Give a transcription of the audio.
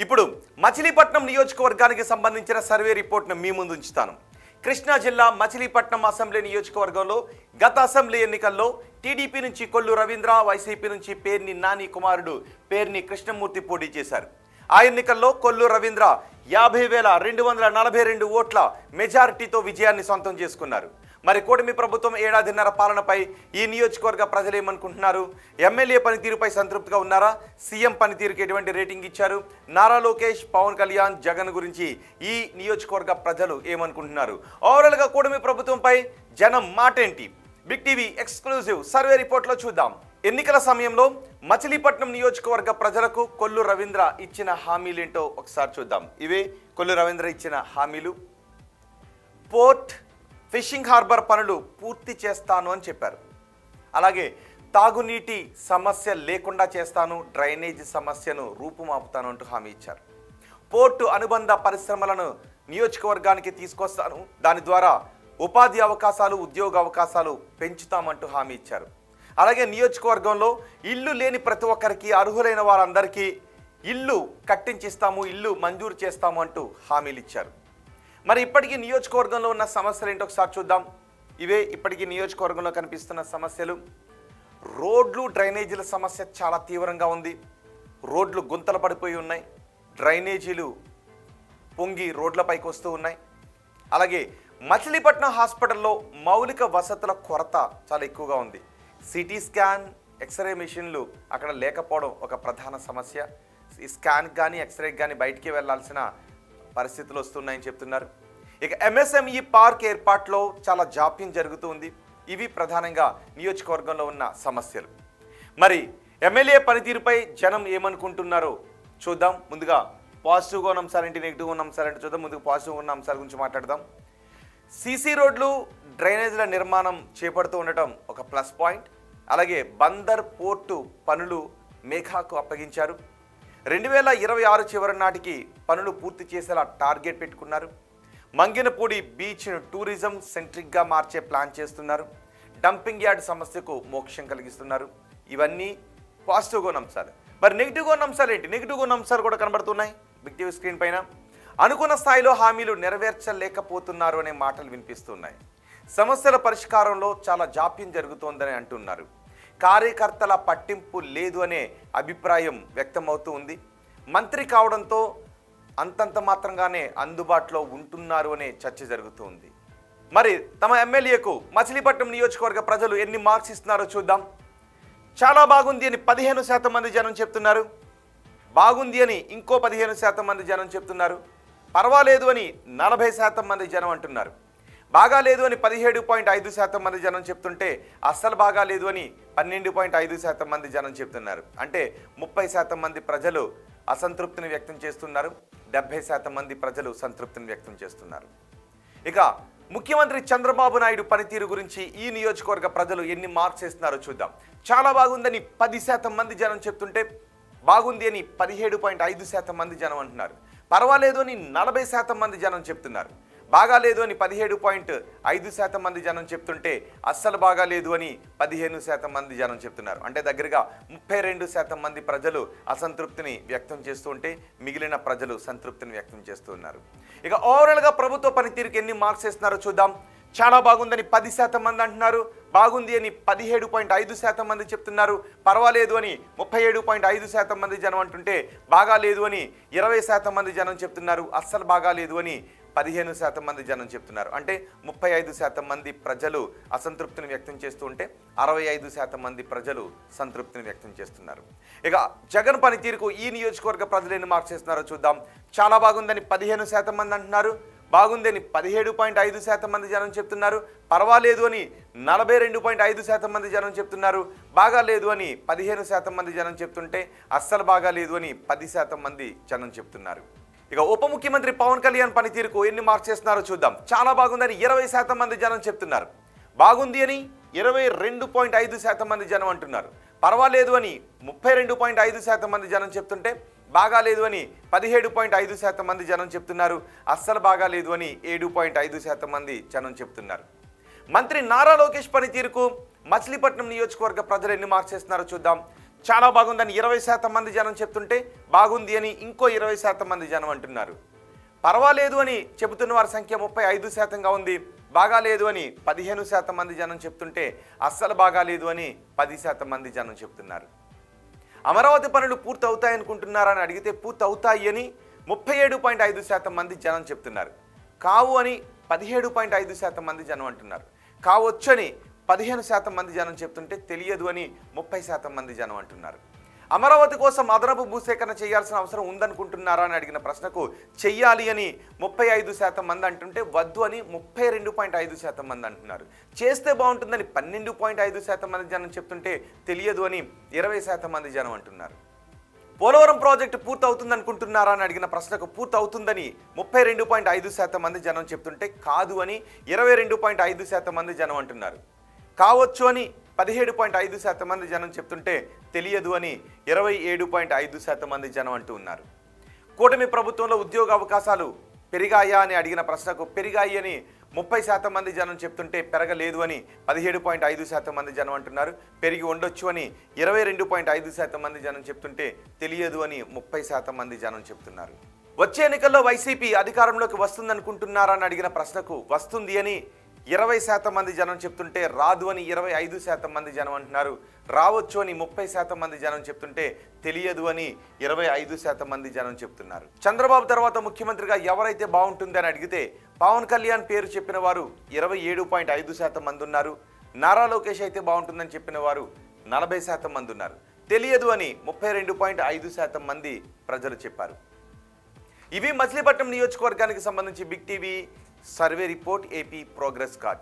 ఇప్పుడు మచిలీపట్నం నియోజకవర్గానికి సంబంధించిన సర్వే రిపోర్ట్ను మీ ముందు ఉంచుతాను. కృష్ణా జిల్లా మచిలీపట్నం అసెంబ్లీ నియోజకవర్గంలో గత అసెంబ్లీ ఎన్నికల్లో టీడీపీ నుంచి కొల్లు రవీంద్ర, వైసీపీ నుంచి పేర్ని నాని కుమారుడు పేర్ని కృష్ణమూర్తి పోటీ చేశారు. ఆ ఎన్నికల్లో కొల్లు రవీంద్ర 50,242 ఓట్ల మెజారిటీతో విజయాన్ని సొంతం చేసుకున్నారు. మరి కూటమి ప్రభుత్వం ఏడాదిన్నర పాలనపై ఈ నియోజకవర్గ ప్రజలు ఏమనుకుంటున్నారు? ఎమ్మెల్యే పనితీరుపై సంతృప్తిగా ఉన్నారా? సీఎం పనితీరుకి ఎటువంటి రేటింగ్ ఇచ్చారు? నారా లోకేష్, పవన్ కళ్యాణ్, జగన్ గురించి ఈ నియోజకవర్గ ప్రజలు ఏమనుకుంటున్నారు? ఓవరాల్గా కూటమి ప్రభుత్వంపై జనం మాటేంటి? బిగ్ టీవీ ఎక్స్క్లూజివ్ సర్వే రిపోర్ట్లో చూద్దాం. ఎన్నికల సమయంలో మచిలీపట్నం నియోజకవర్గ ప్రజలకు కొల్లు రవీంద్ర ఇచ్చిన హామీలేంటో ఒకసారి చూద్దాం. ఇవే కొల్లు రవీంద్ర ఇచ్చిన హామీలు. పోర్ట్, ఫిషింగ్ హార్బర్ పనులు పూర్తి చేస్తాను అని చెప్పారు. అలాగే తాగునీటి సమస్య లేకుండా చేస్తాను, డ్రైనేజీ సమస్యను రూపుమాపుతాను అంటూ హామీ ఇచ్చారు. పోర్టు అనుబంధ పరిశ్రమలను నియోజకవర్గానికి తీసుకొస్తాను, దాని ద్వారా ఉపాధి అవకాశాలు, ఉద్యోగ అవకాశాలు పెంచుతామంటూ హామీ ఇచ్చారు. అలాగే నియోజకవర్గంలో ఇల్లు లేని ప్రతి ఒక్కరికి, అర్హులైన వారందరికీ ఇల్లు కట్టించిస్తాము, ఇల్లు మంజూరు చేస్తాము అంటూ హామీలు ఇచ్చారు. మరి ఇప్పటికీ నియోజకవర్గంలో ఉన్న సమస్యలు ఏంటో ఒకసారి చూద్దాం. ఇవే ఇప్పటికీ నియోజకవర్గంలో కనిపిస్తున్న సమస్యలు. రోడ్లు, డ్రైనేజీల సమస్య చాలా తీవ్రంగా ఉంది. రోడ్లు గుంతలు పడిపోయి ఉన్నాయి, డ్రైనేజీలు పొంగి రోడ్లపైకి వస్తూ ఉన్నాయి. అలాగే మచిలీపట్నం హాస్పిటల్లో మౌలిక వసతుల కొరత చాలా ఎక్కువగా ఉంది. సిటీ స్కాన్, ఎక్స్రే మెషిన్లు అక్కడ లేకపోవడం ఒక ప్రధాన సమస్య. ఈ స్కాన్కి కానీ ఎక్స్రేకి కానీ బయటికి వెళ్లాల్సిన పరిస్థితులు వస్తున్నాయని చెప్తున్నారు. ఇక ఎంఎస్ఎంఈ పార్క్ ఏర్పాటులో చాలా జాప్యం జరుగుతుంది. ఇవి ప్రధానంగా నియోజకవర్గంలో ఉన్న సమస్యలు. మరి ఎమ్మెల్యే పనితీరుపై జనం ఏమనుకుంటున్నారో చూద్దాం. ముందుగా పాజిటివ్గా ఉన్న అంశాలేంటి, నెగిటివ్గా ఉన్న అంశాలేంటి చూద్దాం. ముందుగా పాజిటివ్గా ఉన్న అంశాల గురించి మాట్లాడదాం. సీసీ రోడ్లు, డ్రైనేజీల నిర్మాణం చేపడుతూ ఉండటం ఒక ప్లస్ పాయింట్. అలాగే బందర్ పోర్టు పనులు మేఘాకు అప్పగించారు. 2026 చివరి నాటికి పనులు పూర్తి చేసేలా టార్గెట్ పెట్టుకున్నారు. మంగినపూడి బీచ్ను టూరిజం సెంట్రిక్గా మార్చే ప్లాన్ చేస్తున్నారు. డంపింగ్ యార్డ్ సమస్యకు మోక్షం కలిగిస్తున్నారు. ఇవన్నీ పాజిటివ్గా ఉన్న అంశాలు. మరి నెగిటివ్గా ఉన్న అంశాలు ఏంటి? నెగిటివ్గా ఉన్న అంశాలు కూడా కనబడుతున్నాయి బిగ్ టీవీ స్క్రీన్ పైన. అనుకున్న స్థాయిలో హామీలు నెరవేర్చలేకపోతున్నారు అనే మాటలు వినిపిస్తున్నాయి. సమస్యల పరిష్కారంలో చాలా జాప్యం జరుగుతోందని అంటున్నారు. కార్యకర్తల పట్టింపు లేదు అనే అభిప్రాయం వ్యక్తమవుతూ ఉంది. మంత్రి కావడంతో అంతంత మాత్రంగానే అందుబాటులో ఉంటున్నారు అనే చర్చ జరుగుతూ ఉంది. మరి తమ ఎమ్మెల్యేకు మచిలీపట్నం నియోజకవర్గ ప్రజలు ఎన్ని మార్క్స్ ఇస్తున్నారో చూద్దాం. చాలా బాగుంది అని 15% మంది జనం చెప్తున్నారు. బాగుంది అని ఇంకో 15% మంది జనం చెప్తున్నారు. పర్వాలేదు అని 40% మంది జనం అంటున్నారు. బాగా లేదు అని 17.5% మంది జనం చెప్తుంటే అస్సలు బాగా లేదు అని 12.5% మంది జనం చెప్తున్నారు. అంటే 30% మంది ప్రజలు అసంతృప్తిని వ్యక్తం చేస్తున్నారు. 70% మంది ప్రజలు సంతృప్తిని వ్యక్తం చేస్తున్నారు. ఇక ముఖ్యమంత్రి చంద్రబాబు నాయుడు పనితీరు గురించి ఈ నియోజకవర్గ ప్రజలు ఎన్ని మార్క్స్ ఇస్తున్నారో చూద్దాం. చాలా బాగుందని 10% మంది జనం చెప్తుంటే బాగుంది అని 17.5% మంది జనం అంటున్నారు. పర్వాలేదు అని 40% మంది జనం చెప్తున్నారు. బాగా లేదు అని 17.5% మంది జనం చెప్తుంటే అస్సలు బాగా లేదు అని 15% మంది జనం చెప్తున్నారు. అంటే దగ్గరగా 32% మంది ప్రజలు అసంతృప్తిని వ్యక్తం చేస్తూ ఉంటే మిగిలిన ప్రజలు సంతృప్తిని వ్యక్తం చేస్తూ ఉన్నారు. ఇక ఓవరాల్గా ప్రభుత్వ పనితీరుకి ఎన్ని మార్క్స్ ఇస్తున్నారో చూద్దాం. చాలా బాగుందని 10% మంది అంటున్నారు. బాగుంది అని 17.5% మంది చెప్తున్నారు. పర్వాలేదు అని 37.5% మంది జనం అంటుంటే బాగా లేదు అని 20% మంది జనం చెప్తున్నారు. అస్సలు బాగా లేదు అని 15% మంది జనం చెప్తున్నారు. అంటే 35% మంది ప్రజలు అసంతృప్తిని వ్యక్తం చేస్తూ ఉంటే 65% మంది ప్రజలు సంతృప్తిని వ్యక్తం చేస్తున్నారు. ఇక జగన్ పనితీరుకు ఈ నియోజకవర్గ ప్రజలు ఎన్ని మార్క్స్ ఇస్తున్నారో చూద్దాం. చాలా బాగుందని 15% మంది అంటున్నారు. బాగుంది అని 17.5% మంది జనం చెప్తున్నారు. పర్వాలేదు అని 42.5% మంది జనం చెప్తున్నారు. బాగా లేదు అని 15% మంది జనం చెప్తుంటే అస్సలు బాగా లేదు అని 10% మంది జనం చెప్తున్నారు. ఇక ఉప ముఖ్యమంత్రి పవన్ కళ్యాణ్ పనితీరుకు ఎన్ని మార్క్స్ చేస్తున్నారో చూద్దాం. చాలా బాగుందని 20% మంది జనం చెప్తున్నారు. బాగుంది అని 22.5% మంది జనం అంటున్నారు. పర్వాలేదు అని 32.5% మంది జనం చెప్తుంటే బాగా లేదు అని 17.5% మంది జనం చెప్తున్నారు. అస్సలు బాగా లేదు అని 7.5% మంది జనం చెప్తున్నారు. మంత్రి నారా లోకేష్ పనితీరుకు మచిలీపట్నం నియోజకవర్గ ప్రజలు ఎన్ని మార్క్స్ చేస్తున్నారో చూద్దాం. చాలా బాగుందని 20% మంది జనం చెప్తుంటే బాగుంది అని ఇంకో 20% మంది జనం అంటున్నారు. పర్వాలేదు అని చెబుతున్న వారి సంఖ్య 35%గా ఉంది. బాగాలేదు అని 15% మంది జనం చెప్తుంటే అస్సలు బాగాలేదు అని 10% మంది జనం చెప్తున్నారు. అమరావతి పనులు పూర్తి అవుతాయనుకుంటున్నారని అడిగితే పూర్తి అవుతాయి అని 37.5% మంది జనం చెప్తున్నారు. కావు అని 17.5% మంది జనం అంటున్నారు. కావచ్చని 15% మంది జనం చెప్తుంటే తెలియదు అని 30% మంది జనం అంటున్నారు. అమరావతి కోసం అదనపు భూసేకరణ చేయాల్సిన అవసరం ఉందనుకుంటున్నారా అని అడిగిన ప్రశ్నకు చెయ్యాలి అని 35% మంది అంటుంటే వద్దు అని 32.5% మంది అంటున్నారు. చేస్తే బాగుంటుందని 12.5% మంది జనం చెప్తుంటే తెలియదు అని 20% మంది జనం అంటున్నారు. పోలవరం ప్రాజెక్టు పూర్తి అవుతుంది అనుకుంటున్నారా అని అడిగిన ప్రశ్నకు పూర్తి అవుతుందని 32.5% మంది జనం చెప్తుంటే కాదు అని 22.5% మంది జనం అంటున్నారు. కావచ్చు అని 17.5% మంది జనం చెప్తుంటే తెలియదు అని 27.5% మంది జనం అంటూ ఉన్నారు. కూటమి ప్రభుత్వంలో ఉద్యోగ అవకాశాలు పెరిగాయా అని అడిగిన ప్రశ్నకు పెరిగాయి అని 30% మంది జనం చెప్తుంటే పెరగలేదు అని 17.5% మంది జనం అంటున్నారు. పెరిగి ఉండొచ్చు అని 22.5% మంది జనం చెప్తుంటే తెలియదు అని 30% మంది జనం చెప్తున్నారు. వచ్చే ఎన్నికల్లో వైసీపీ అధికారంలోకి వస్తుందనుకుంటున్నారా అని అడిగిన ప్రశ్నకు వస్తుంది అని 20% మంది జనం చెప్తుంటే రాదు అని 25% మంది జనం అంటున్నారు. రావచ్చు అని 30% మంది జనం చెప్తుంటే తెలియదు అని 25% మంది జనం చెప్తున్నారు. చంద్రబాబు తర్వాత ముఖ్యమంత్రిగా ఎవరైతే బాగుంటుంది అని అడిగితే పవన్ కళ్యాణ్ పేరు చెప్పిన వారు 27.5% మంది ఉన్నారు. నారా లోకేష్ అయితే బాగుంటుందని చెప్పిన వారు 40% మంది ఉన్నారు. తెలియదు అని 32.5% మంది ప్రజలు చెప్పారు. ఇవి మచిలీపట్నం నియోజకవర్గానికి సంబంధించి big TV survey report AP progress card.